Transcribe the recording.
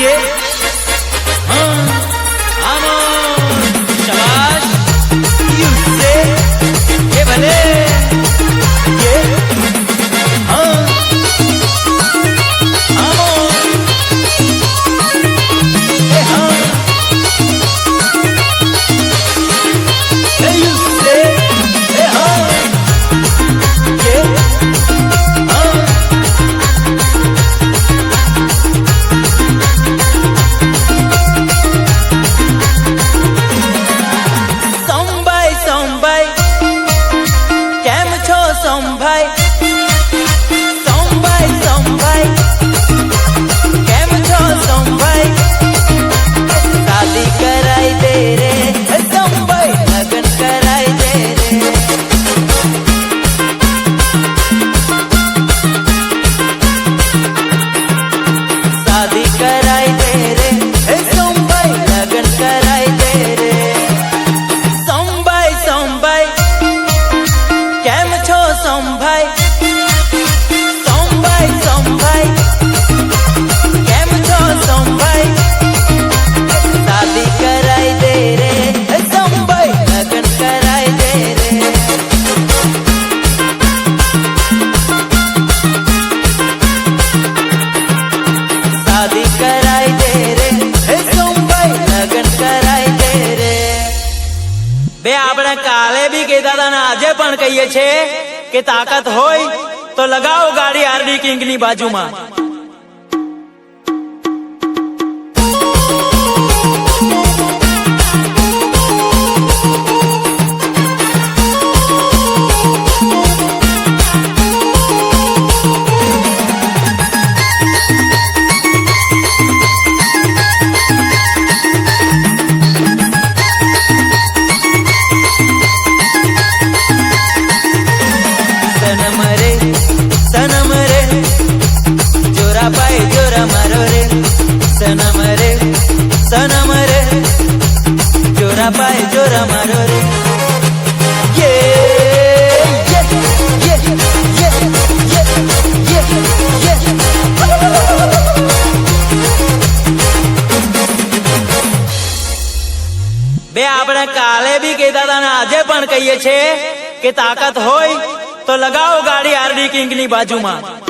ये हाँ आमो शाबाश यू से ये भले ये हाँ आमो ये हाँ यू से ये हाँ ये हाँ काले भी कहता था ना आजे पण कहिए छे के ताकत होय तो लगाओ गाड़ी आरडी किंग नी बाजू में। सनम रे जोरा पाए जोरा मारो रे ये ये ये ये ये ये ये बे आपने काले भी कहता था ना आजे पण कहिए छे के ताकत होय तो लगाओ गाड़ी आरडी किंग नी बाजू में।